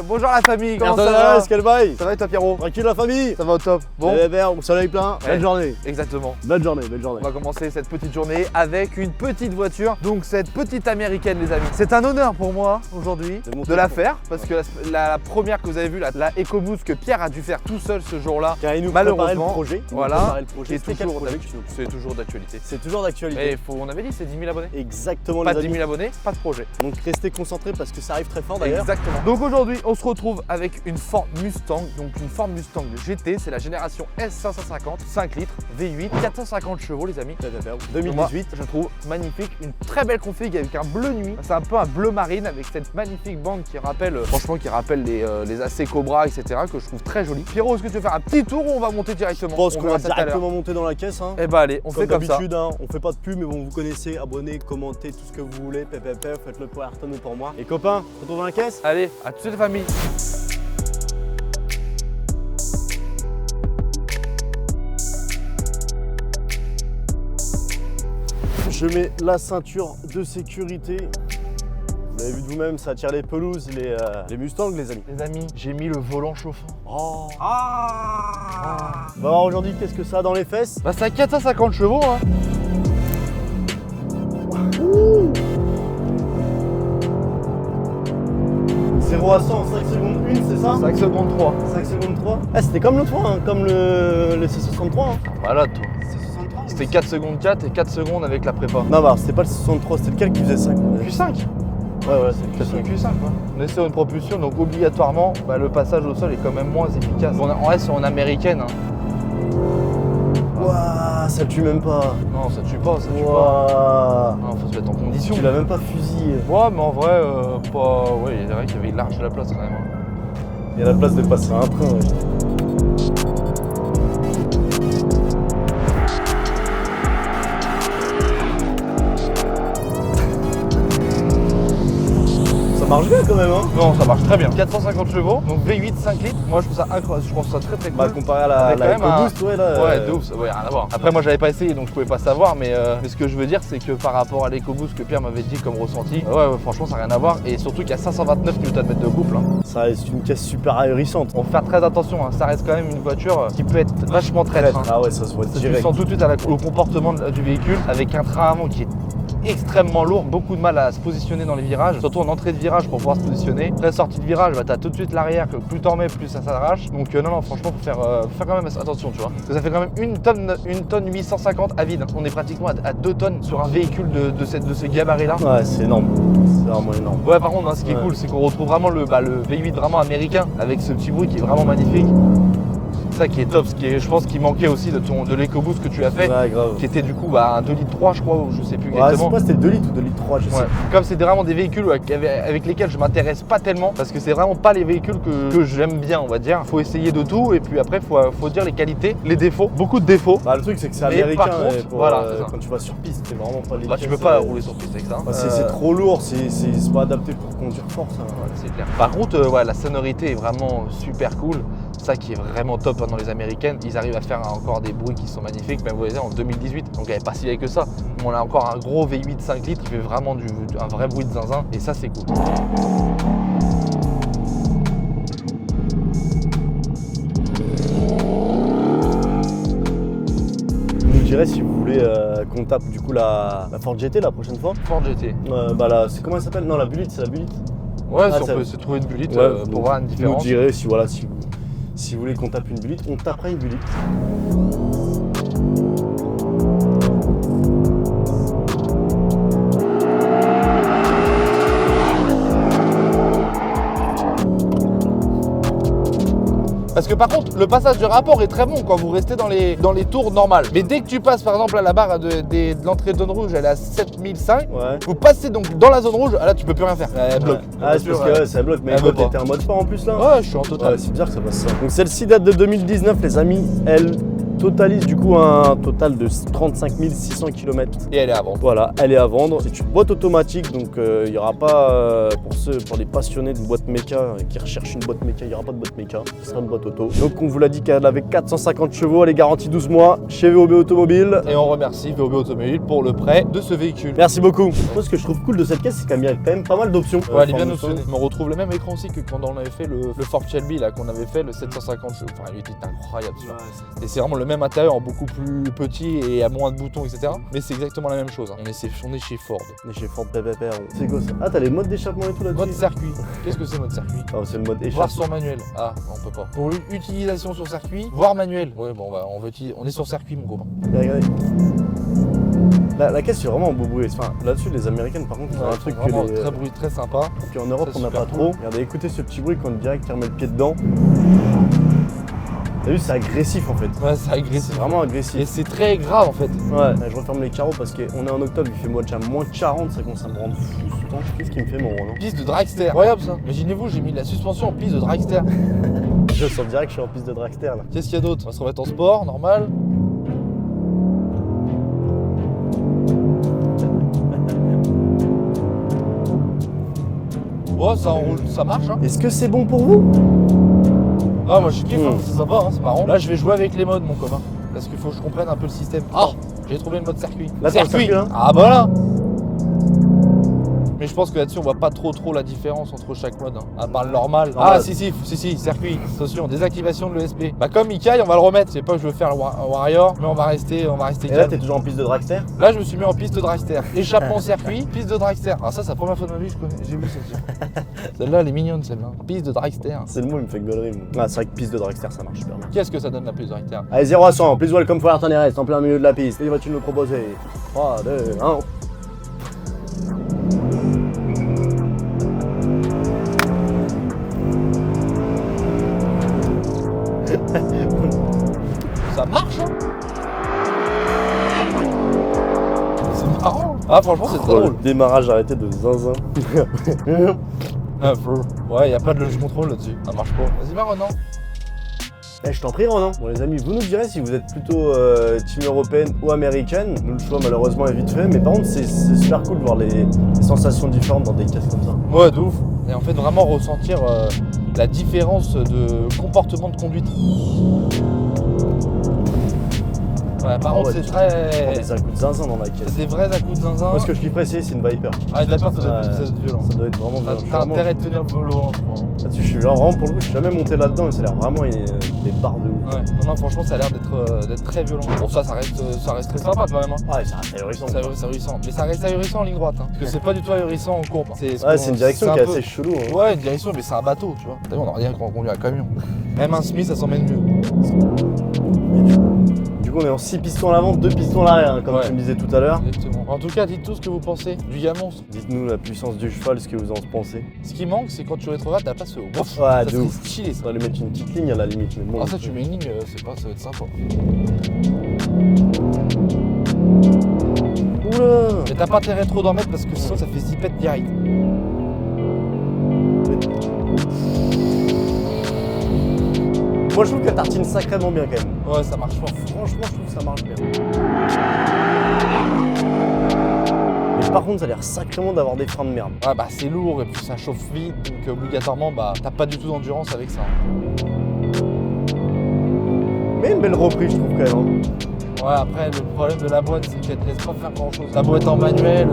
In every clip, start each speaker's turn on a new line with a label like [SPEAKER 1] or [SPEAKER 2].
[SPEAKER 1] Bonjour la famille, comment ça va?
[SPEAKER 2] Quel bail?
[SPEAKER 1] Ça va et toi Pierrot?
[SPEAKER 2] Tranquille la famille?
[SPEAKER 1] Ça va au top. Bon,
[SPEAKER 2] au soleil plein, belle journée.
[SPEAKER 1] exactement.
[SPEAKER 2] Belle journée, belle journée.
[SPEAKER 1] On va commencer cette petite journée avec une petite voiture, donc cette petite américaine les amis. C'est un honneur pour moi aujourd'hui de la faire parce que la première que vous avez vue, la EcoBoost que Pierre a dû faire tout seul ce jour-là,
[SPEAKER 2] Car il nous
[SPEAKER 1] malheureusement,
[SPEAKER 2] le projet.
[SPEAKER 1] voilà,
[SPEAKER 2] C'est toujours d'actualité.
[SPEAKER 1] c'est toujours d'actualité.
[SPEAKER 2] C'est toujours d'actualité.
[SPEAKER 1] Et on avait dit c'est 10 000 abonnés.
[SPEAKER 2] Exactement
[SPEAKER 1] Pas
[SPEAKER 2] les
[SPEAKER 1] 10
[SPEAKER 2] amis.
[SPEAKER 1] 000 abonnés, pas de projet.
[SPEAKER 2] Donc restez concentrés parce que ça arrive très fort d'ailleurs.
[SPEAKER 1] Exactement. Donc aujourd'hui, on se retrouve avec une Ford Mustang, donc une Ford Mustang GT, c'est la génération S550, 5 litres, V8, 450 chevaux les amis.
[SPEAKER 2] 2018.
[SPEAKER 1] Moi, je la trouve magnifique, une très belle config avec un bleu nuit. C'est un peu un bleu marine avec cette magnifique bande qui rappelle, franchement, qui rappelle les AC Cobra, etc. que je trouve très joli. Pierrot, est-ce que tu veux faire un petit tour ou on va monter directement?
[SPEAKER 2] Je pense qu'on va
[SPEAKER 1] verra ça tout à l'heure.
[SPEAKER 2] directement monter dans la caisse. Hein.
[SPEAKER 1] Eh bah allez, on fait comme ça.
[SPEAKER 2] d'habitude, hein, on fait pas de pub, mais bon, vous connaissez, abonnez, commentez tout ce que vous voulez, faites-le pour Ayrton ou pour moi. Et copains, on se retrouve dans la caisse.
[SPEAKER 1] Allez, à tout de suite la famille.
[SPEAKER 2] Je mets la ceinture de sécurité. Vous l'avez vu de vous-même, ça attire les pelouses, les Mustangs, les amis.
[SPEAKER 1] Les amis, j'ai mis le volant chauffant.
[SPEAKER 2] Oh. On va voir aujourd'hui qu'est-ce que ça a dans les fesses.
[SPEAKER 1] Bah c'est à 450 chevaux hein.
[SPEAKER 2] Ouh. 0 à 100 en 5 secondes 1, c'est ça?
[SPEAKER 1] 5 secondes 3.
[SPEAKER 2] 5 secondes 3. Ah, c'était comme l'autre fois, hein, comme le C63. Hein.
[SPEAKER 1] Voilà toi.
[SPEAKER 2] C63.
[SPEAKER 1] C'était 4 secondes 4 et 4 secondes avec la prépa.
[SPEAKER 2] Non, bah, c'était pas le C63, c'était lequel qui faisait 5.
[SPEAKER 1] Q5.
[SPEAKER 2] Ouais, c'est
[SPEAKER 1] C'est le Q5 quoi. On est sur une propulsion donc obligatoirement le passage au sol est quand même moins efficace. On reste sur une américaine. Hein.
[SPEAKER 2] Ouah, ça le tue même pas.
[SPEAKER 1] Non ça tue pas, ça tue pas.
[SPEAKER 2] Ouah.
[SPEAKER 1] Non faut se mettre en condition.
[SPEAKER 2] Tu l'as même pas fusillé.
[SPEAKER 1] Ouais mais en vrai pas. Ouais il y vrai qu'il y avait large de la place quand même. Hein.
[SPEAKER 2] Il y a la place de passer un train. Ouais. Ça marche bien quand même hein.
[SPEAKER 1] Non ça marche très bien. 450 chevaux, donc V8 5 litres. Moi je trouve ça incroyable, je trouve ça très cool.
[SPEAKER 2] Bah comparé à
[SPEAKER 1] Avec
[SPEAKER 2] la
[SPEAKER 1] quand même
[SPEAKER 2] EcoBoost, ouais là.
[SPEAKER 1] Ouais, de ouf, ça n'a rien à voir. Après, moi, j'avais pas essayé donc je pouvais pas savoir, mais ce que je veux dire, c'est que par rapport à l'EcoBoost que Pierre m'avait dit comme ressenti, ouais, franchement, ça n'a rien à voir. Et surtout qu'il y a 529 Nm de couple. Hein.
[SPEAKER 2] Ça reste une caisse super ahurissante.
[SPEAKER 1] On faut faire très attention, hein. Ça reste quand même une voiture qui peut être vachement traître. Hein.
[SPEAKER 2] Ah ouais, ça se voit
[SPEAKER 1] Tu
[SPEAKER 2] direct.
[SPEAKER 1] sens tout de suite au comportement du véhicule avec un train avant qui est extrêmement lourd, beaucoup de mal à se positionner dans les virages, surtout en entrée de virage pour pouvoir se positionner. Après sortie de virage, bah, tu as tout de suite l'arrière que plus t'en mets, plus ça s'arrache. Donc non, franchement, faut faire quand même attention, tu vois. Parce que ça fait quand même une tonne 850 à vide. On est pratiquement à 2 tonnes sur un véhicule de ce gabarit-là.
[SPEAKER 2] Ouais, c'est énorme. C'est vraiment énorme.
[SPEAKER 1] Ouais, par contre, hein, ce qui est cool, c'est qu'on retrouve vraiment le V8 vraiment américain avec ce petit bruit qui est vraiment magnifique. Ça qui est top, je pense qu'il manquait aussi de l'EcoBoost que tu as fait,
[SPEAKER 2] Ouais, grave.
[SPEAKER 1] qui était du coup un 2 litres 3 je crois, ou je sais plus
[SPEAKER 2] Ouais,
[SPEAKER 1] exactement.
[SPEAKER 2] c'est pas c'était 2 litres ou 2 litres 3, je sais.
[SPEAKER 1] Ouais. Comme c'est vraiment des véhicules avec lesquels je m'intéresse pas tellement, parce que c'est vraiment pas les véhicules que j'aime bien, on va dire. Faut essayer de tout et puis après faut dire les qualités, les défauts, beaucoup de défauts.
[SPEAKER 2] Bah le truc c'est que c'est
[SPEAKER 1] Mais
[SPEAKER 2] américain
[SPEAKER 1] par contre,
[SPEAKER 2] et pour,
[SPEAKER 1] voilà, c'est ça.
[SPEAKER 2] quand tu vas sur piste, c'est vraiment pas les
[SPEAKER 1] Bah tu peux
[SPEAKER 2] pièces,
[SPEAKER 1] pas rouler sur piste avec ça.
[SPEAKER 2] Bah, c'est trop lourd, c'est pas adapté pour conduire fort ça.
[SPEAKER 1] Ouais, c'est clair. Par contre, ouais, la sonorité est vraiment super cool. Ça qui est vraiment top hein, dans les américaines. Ils arrivent à faire encore des bruits qui sont magnifiques, même vous voyez en 2018. Donc il n'y avait pas si vieille que ça. Mais on a encore un gros V8 5 litres qui fait vraiment un vrai bruit de zinzin. Et ça c'est cool.
[SPEAKER 2] Vous nous direz si vous voulez qu'on tape du coup la Ford GT la prochaine fois.
[SPEAKER 1] Ford GT.
[SPEAKER 2] Bah là, c'est comment elle s'appelle? Non, la Bullitt, c'est la Bullitt.
[SPEAKER 1] Ouais,
[SPEAKER 2] Ah,
[SPEAKER 1] si on
[SPEAKER 2] ça-
[SPEAKER 1] peut se trouver une Bullitt
[SPEAKER 2] Ouais,
[SPEAKER 1] pour voir une
[SPEAKER 2] Vous
[SPEAKER 1] différence.
[SPEAKER 2] nous direz si voilà si vous voulez qu'on tape une Bullitt, on tapera une Bullitt.
[SPEAKER 1] Parce que par contre, le passage du rapport est très bon quand vous restez dans les tours normales. Mais dès que tu passes par exemple à la barre de l'entrée de zone rouge, elle est à 7005.
[SPEAKER 2] Ouais.
[SPEAKER 1] Vous passez donc dans la zone rouge, là tu peux plus rien faire. Elle bloque.
[SPEAKER 2] Ah, c'est parce que ouais, ça bloque, mais
[SPEAKER 1] Elle
[SPEAKER 2] toi
[SPEAKER 1] veut pas.
[SPEAKER 2] t'étais en mode sport en plus là.
[SPEAKER 1] Ouais, je suis en total.
[SPEAKER 2] Ouais, c'est bizarre que ça passe ça. Donc celle-ci date de 2019 les amis, elle totalise du coup un total de 35 600 km.
[SPEAKER 1] Et elle est à vendre.
[SPEAKER 2] Voilà, elle est à vendre. C'est une boîte automatique, donc il n'y aura pas, pour les passionnés de boîte méca qui recherchent une boîte méca, il n'y aura pas de boîte méca, ce sera une boîte auto. Donc on vous l'a dit qu'elle avait 450 chevaux, elle est garantie 12 mois chez VOB Automobile.
[SPEAKER 1] Et on remercie VOB Automobile pour le prêt de ce véhicule.
[SPEAKER 2] Merci beaucoup. Moi, ce que je trouve cool de cette caisse, c'est qu'il y a quand même pas mal d'options.
[SPEAKER 1] Ouais, elle est bien optionnée. On retrouve le même écran aussi que quand on avait fait le Ford Shelby, là, qu'on avait fait le 750 chevaux. Enfin, il était incroyable celui-là. Et c'est vraiment le même intérieur, en beaucoup plus petit et à moins de boutons, etc. Mais c'est exactement la même chose. Hein. On est chez Ford.
[SPEAKER 2] On est chez Ford PPR. C'est quoi ça? Ah, t'as les modes d'échappement et tout là-dessus?
[SPEAKER 1] Mode circuit. Qu'est-ce que c'est mode circuit?
[SPEAKER 2] Ah, c'est le mode
[SPEAKER 1] Voir
[SPEAKER 2] échappement.
[SPEAKER 1] sur manuel. Ah, non, on peut pas. Pour utilisation sur circuit, voir manuel. Ouais, bon, on est sur circuit, mon copain.
[SPEAKER 2] Regardez. La caisse, c'est vraiment un beau bruit. Enfin, là-dessus, les américaines, par contre, ils ont un truc que
[SPEAKER 1] vraiment
[SPEAKER 2] les...
[SPEAKER 1] très bruit, très sympa.
[SPEAKER 2] Puis en Europe,
[SPEAKER 1] Ça,
[SPEAKER 2] on n'a
[SPEAKER 1] super
[SPEAKER 2] pas
[SPEAKER 1] cool.
[SPEAKER 2] trop. Regardez, écoutez ce petit bruit qu'on dirait qu'il remet le pied dedans. T'as vu, c'est agressif en fait.
[SPEAKER 1] Ouais, c'est agressif.
[SPEAKER 2] C'est vraiment
[SPEAKER 1] Et
[SPEAKER 2] agressif.
[SPEAKER 1] c'est très grave en fait.
[SPEAKER 2] Ouais, je referme les carreaux parce qu'on est en octobre, il fait moins de 40, ça commence à me rendre fou ce temps. Qu'est-ce qui me fait mon Roland?
[SPEAKER 1] Piste de dragster. Incroyable ça. Imaginez-vous, j'ai mis la suspension en piste de dragster.
[SPEAKER 2] Je sens direct que je suis en piste de dragster là.
[SPEAKER 1] Qu'est-ce qu'il y a d'autre? On va se remettre en sport, normal. Ouais, ça enroule, ça marche hein.
[SPEAKER 2] Est-ce que c'est bon pour vous?
[SPEAKER 1] Ah, moi je kiffe, hein.
[SPEAKER 2] Mm.
[SPEAKER 1] C'est sympa, hein, c'est marrant. Là, je vais jouer avec les modes, mon copain. Parce qu'il faut que je comprenne un peu le système. Ah, j'ai trouvé le mode circuit.
[SPEAKER 2] Là, t'as le circuit, là.
[SPEAKER 1] Ah, bah là. Mais je pense que là-dessus, on voit pas trop la différence entre chaque mode. Hein. À part le normal.
[SPEAKER 2] Normal.
[SPEAKER 1] Ah, si, circuit. Attention, désactivation de l'ESP. Bah, comme Ikai, on va le remettre. C'est pas que je veux faire le Warrior, mais on va rester
[SPEAKER 2] Et là,
[SPEAKER 1] calme.
[SPEAKER 2] t'es toujours en piste de dragster?
[SPEAKER 1] Là, je me suis mis en piste de dragster. Échappement circuit, piste de dragster. Alors, ça, c'est la première fois de ma vie que j'ai vu celle-ci. Celle-là, elle est mignonne, celle-là. Piste de dragster.
[SPEAKER 2] C'est le mot, il me fait gaulerie. Ah, c'est vrai que piste de dragster, ça marche super bien.
[SPEAKER 1] Qu'est-ce que ça donne la piste de dragster?
[SPEAKER 2] Allez, 0 à 100, please welcome for Ayrton RS, en plein milieu de la piste. Et vas-tu nous proposer? 3, 2, 1.
[SPEAKER 1] Ça marche, hein? C'est marrant. Ah, franchement, c'est très
[SPEAKER 2] Oh, le
[SPEAKER 1] drôle.
[SPEAKER 2] démarrage arrêté de zinzin.
[SPEAKER 1] Ah, ouais, y a pas de loge contrôle là-dessus. Ça marche pas. Vas-y, va, Renan.
[SPEAKER 2] Eh, je t'en prie, Ronan. Bon, les amis, vous nous direz si vous êtes plutôt team européenne ou américaine. Nous, le choix, malheureusement, est vite fait. Mais par contre, c'est super cool de voir les sensations différentes dans des caisses comme ça.
[SPEAKER 1] Ouais, de ouf. Et en fait, vraiment ressentir la différence de comportement de conduite. Ouais, par contre,
[SPEAKER 2] ouais,
[SPEAKER 1] c'est
[SPEAKER 2] tu
[SPEAKER 1] très.
[SPEAKER 2] prends des à-coups de zinzin dans la caisse.
[SPEAKER 1] C'est des vrais à-coups de zinzin.
[SPEAKER 2] Moi, ce que je kifferais essayer, c'est une Viper.
[SPEAKER 1] Ah, d'accord, ça doit
[SPEAKER 2] Ouais.
[SPEAKER 1] être violent.
[SPEAKER 2] Ça doit être vraiment violent. Je suis
[SPEAKER 1] T'as
[SPEAKER 2] vraiment-
[SPEAKER 1] intérêt de tenir le volant, je crois.
[SPEAKER 2] Là-dessus, je suis là, vraiment pour le coup, je suis jamais monté là-dedans et ça a l'air vraiment des barres de ouf.
[SPEAKER 1] Ouais, non, franchement, ça a l'air d'être très violent. Bon, ça reste très sympa quand même. Hein.
[SPEAKER 2] Ouais, ça reste ahurissant.
[SPEAKER 1] C'est ahurissant. Mais ça reste ahurissant en ligne droite. Hein. Parce que c'est pas du tout ahurissant en courbe.
[SPEAKER 2] Ouais, c'est une direction qui est assez chelou. Hein.
[SPEAKER 1] Ouais, une direction, mais c'est un bateau, tu vois. T'as vu, on a rien quand on conduit un camion. Même un Smith, ça s'emmène mieux.
[SPEAKER 2] Du coup, on est en 6 pistons à l'avant, 2 pistons à l'arrière, hein, comme
[SPEAKER 1] Ouais.
[SPEAKER 2] tu me disais tout à l'heure.
[SPEAKER 1] Exactement. En tout cas, dites tout ce que vous pensez du Yamons.
[SPEAKER 2] Dites-nous la puissance du cheval, ce que vous en pensez.
[SPEAKER 1] Ce qui manque, c'est quand tu rétrogrades, t'as pas ce ouf.
[SPEAKER 2] Ouais,
[SPEAKER 1] Ça
[SPEAKER 2] de
[SPEAKER 1] serait
[SPEAKER 2] ouf.
[SPEAKER 1] stylé,
[SPEAKER 2] On
[SPEAKER 1] ça.
[SPEAKER 2] va lui mettre une petite ligne à la limite. Mais bon,
[SPEAKER 1] Ah, ça, tu mets une ligne, c'est pas, ça va être sympa.
[SPEAKER 2] Oula.
[SPEAKER 1] Mais t'as pas intérêt trop d'en mettre parce que sinon, ça fait zipette direct.
[SPEAKER 2] Moi, je trouve qu'elle tartine sacrément bien quand même.
[SPEAKER 1] Ouais, ça marche fort.
[SPEAKER 2] Franchement, je trouve que ça marche bien. Mais par contre, ça a l'air sacrément d'avoir des freins de merde.
[SPEAKER 1] Ouais, bah c'est lourd et puis ça chauffe vite, donc obligatoirement, bah t'as pas du tout d'endurance avec ça.
[SPEAKER 2] Mais une belle reprise, je trouve quand même. Hein.
[SPEAKER 1] Ouais, après, le problème de la boîte, c'est qu'elle te laisse pas faire grand chose. La boîte en manuel.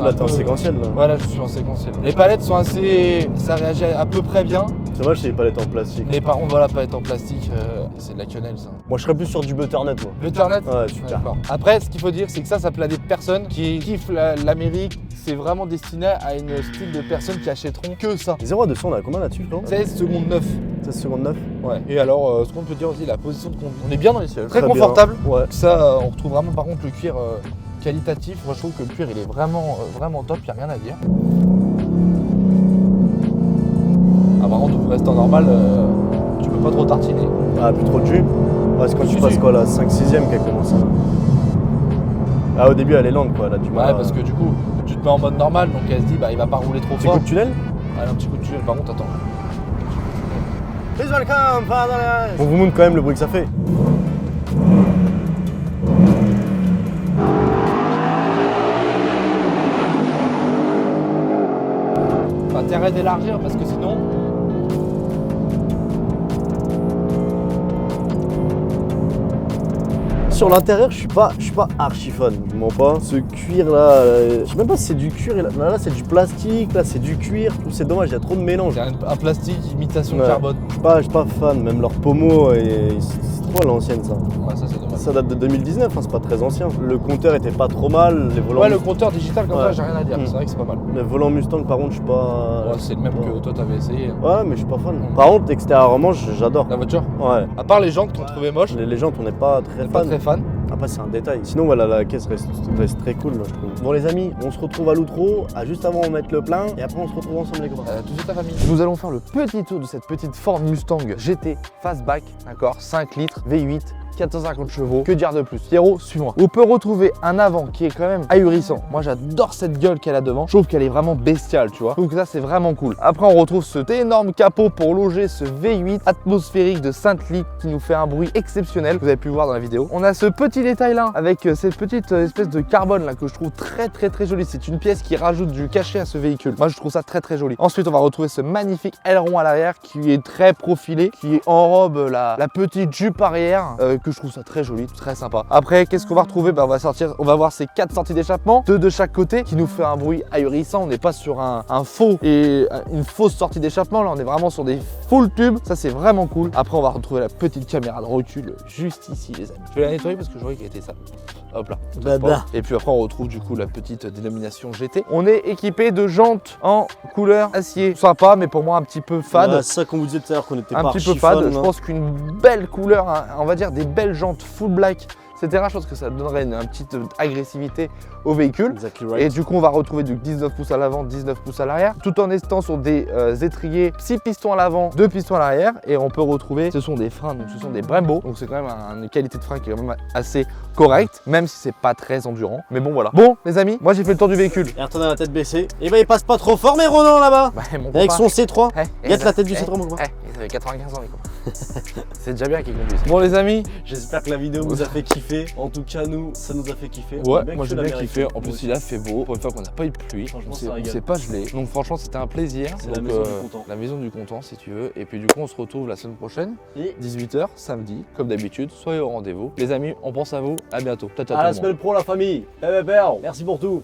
[SPEAKER 2] Là, t'es en séquentiel là.
[SPEAKER 1] Ouais, là, je suis en séquentiel. Les palettes sont assez. Ça réagit à peu près bien.
[SPEAKER 2] C'est dommage, c'est les palettes en plastique.
[SPEAKER 1] Mais par contre, voilà, palette en plastique, c'est de la quenelle ça.
[SPEAKER 2] Moi, je serais plus sur du Butternut, moi.
[SPEAKER 1] Le Turnet.
[SPEAKER 2] Ouais, super.
[SPEAKER 1] D'accord. Après, ce qu'il faut dire, c'est que ça plaît à des personnes qui kiffent l'Amérique. C'est vraiment destiné à une style de personnes qui achèteront que ça.
[SPEAKER 2] 0 à 200, on a combien là-dessus, frérot
[SPEAKER 1] 16 secondes 9.
[SPEAKER 2] 16 secondes 9.
[SPEAKER 1] Ouais. Et alors, ce qu'on peut dire aussi, la position de conduite. On est bien dans les sièges. Très
[SPEAKER 2] Très
[SPEAKER 1] confortable.
[SPEAKER 2] bien. Ouais.
[SPEAKER 1] Ça, on retrouve vraiment par contre le cuir qualitatif. Moi, je trouve que le cuir, il est vraiment, vraiment top. Il n'y a rien à dire. Ah, par contre, pour rester en normal, tu peux pas trop tartiner.
[SPEAKER 2] Ah, plus trop de jus. Ouais, c'est quand tu
[SPEAKER 1] Si,
[SPEAKER 2] passes
[SPEAKER 1] si.
[SPEAKER 2] quoi là, 5-6ème qu'elle commence. Ah, au début, elle est lente quoi, là, du mal.
[SPEAKER 1] Ouais, parce que du coup, tu te mets en mode normal, donc elle se dit, bah, il va pas rouler trop
[SPEAKER 2] Petit
[SPEAKER 1] fort.
[SPEAKER 2] coup de tunnel.
[SPEAKER 1] Allez, un petit coup de tunnel. Par contre, attends.
[SPEAKER 2] Please welcome, on vous montre quand même le bruit que ça fait.
[SPEAKER 1] T'as intérêt d'élargir parce que sinon.
[SPEAKER 2] Sur l'intérieur, je suis pas archi fan, je mens pas. Ce cuir là, je sais même pas si c'est du cuir, là c'est du plastique, là c'est du cuir, je trouve c'est dommage, il y a trop de mélange.
[SPEAKER 1] C'est un plastique imitation
[SPEAKER 2] Ouais.
[SPEAKER 1] carbone.
[SPEAKER 2] Je suis pas fan, même leur pommeau, c'est trop à l'ancienne ça.
[SPEAKER 1] Ouais, ça c'est dommage.
[SPEAKER 2] Ça date de 2019, hein, c'est pas très ancien. Le compteur était pas trop mal, les volants.
[SPEAKER 1] Ouais, le compteur digital comme
[SPEAKER 2] Ouais.
[SPEAKER 1] ça, j'ai rien à dire.
[SPEAKER 2] Mm.
[SPEAKER 1] C'est vrai que c'est pas mal.
[SPEAKER 2] Les volants Mustang, par contre, je suis pas.
[SPEAKER 1] Ouais, c'est le même que toi t'avais essayé.
[SPEAKER 2] Ouais, mais je suis pas fan. Par contre, extérieurement, j'adore.
[SPEAKER 1] La voiture.
[SPEAKER 2] Ouais.
[SPEAKER 1] À part les jantes qu'on trouvait moches,
[SPEAKER 2] Les jantes, on n'est pas très
[SPEAKER 1] on est pas
[SPEAKER 2] fan.
[SPEAKER 1] très fan.
[SPEAKER 2] Après, c'est un détail. Sinon, voilà, la caisse reste très cool, je trouve. Bon, les amis, on se retrouve à l'outro. Juste avant, on va mettre le plein. Et après, on se retrouve ensemble, les copains.
[SPEAKER 1] Tout de suite la famille. Nous allons faire le petit tour de cette petite Ford Mustang GT Fastback, d'accord, 5 litres, V8, 450 chevaux, que dire de plus? Pierrot, suis-moi. On peut retrouver un avant qui est quand même ahurissant. Moi j'adore cette gueule qu'elle a devant, je trouve qu'elle est vraiment bestiale, tu vois. Je trouve que ça c'est vraiment cool. Après on retrouve cet énorme capot pour loger ce V8 atmosphérique de 5 litres qui nous fait un bruit exceptionnel, vous avez pu voir dans la vidéo. On a ce petit détail là, avec cette petite espèce de carbone là que je trouve très joli. C'est une pièce qui rajoute du cachet à ce véhicule. Moi je trouve ça très joli. Ensuite on va retrouver ce magnifique aileron à l'arrière qui est très profilé, qui enrobe la petite jupe arrière, que je trouve ça très joli, très sympa. Après, qu'est-ce qu'on va retrouver? On va voir ces 4 sorties d'échappement, 2 de chaque côté, qui nous fait un bruit ahurissant. On n'est pas sur un faux et une fausse sortie d'échappement, là on est vraiment sur des full tubes, ça c'est vraiment cool. Après on va retrouver la petite caméra de recul juste ici les amis. Je vais la nettoyer parce que je vois qu'elle était sale. Hop là.
[SPEAKER 2] Baba.
[SPEAKER 1] Et puis après on retrouve du coup la petite dénomination GT. On est équipé de jantes en couleur acier. Sympa mais pour moi un petit peu fade.
[SPEAKER 2] Ouais, c'est ça qu'on vous disait tout à l'heure qu'on était pas
[SPEAKER 1] Un petit peu
[SPEAKER 2] archi
[SPEAKER 1] fade,
[SPEAKER 2] fan,
[SPEAKER 1] je
[SPEAKER 2] hein.
[SPEAKER 1] pense qu'une belle couleur, hein, on va dire des belles jantes full black, etc. Je pense que ça donnerait une petite agressivité au véhicule.
[SPEAKER 2] Exactly right.
[SPEAKER 1] Et du coup on va retrouver du 19 pouces à l'avant, 19 pouces à l'arrière, tout en étant sur des étriers 6 pistons à l'avant, 2 pistons à l'arrière. Et on peut retrouver, ce sont des freins, donc ce sont des Brembo, donc c'est quand même une qualité de frein qui est quand même assez correcte, même si c'est pas très endurant. Mais bon voilà. Bon les amis, moi j'ai fait le tour du véhicule.
[SPEAKER 2] Et retourne à la tête baissée. Et bah il passe pas trop fort mais Ronan là-bas.
[SPEAKER 1] Bah, mon
[SPEAKER 2] Avec
[SPEAKER 1] copain.
[SPEAKER 2] son C3. Gâte la tête du
[SPEAKER 1] Eh,
[SPEAKER 2] C3 mon copain.
[SPEAKER 1] il avait 95 ans les copains. C'est déjà bien qu'il conduise. Bon les amis,
[SPEAKER 2] J'espère que la vidéo vous a fait kiffer. En tout cas nous, ça nous a fait kiffer.
[SPEAKER 1] ouais,
[SPEAKER 2] On a
[SPEAKER 1] moi j'ai
[SPEAKER 2] la
[SPEAKER 1] bien
[SPEAKER 2] Amérique.
[SPEAKER 1] kiffé. En
[SPEAKER 2] Moi
[SPEAKER 1] plus
[SPEAKER 2] aussi.
[SPEAKER 1] il a fait beau. Pour une fois qu'on n'a pas eu de pluie.
[SPEAKER 2] Franchement,
[SPEAKER 1] On
[SPEAKER 2] ça régale.
[SPEAKER 1] s'est pas gelé. Donc franchement c'était un plaisir.
[SPEAKER 2] C'est la
[SPEAKER 1] Donc,
[SPEAKER 2] maison du content.
[SPEAKER 1] La maison du content si tu veux. Et puis du coup on se retrouve la semaine prochaine,
[SPEAKER 2] Et
[SPEAKER 1] 18h, samedi, comme d'habitude. Soyez au rendez-vous. Les amis, on pense à vous. À bientôt. Tata
[SPEAKER 2] à la
[SPEAKER 1] tout le monde.
[SPEAKER 2] semaine pro la famille. Merci pour tout.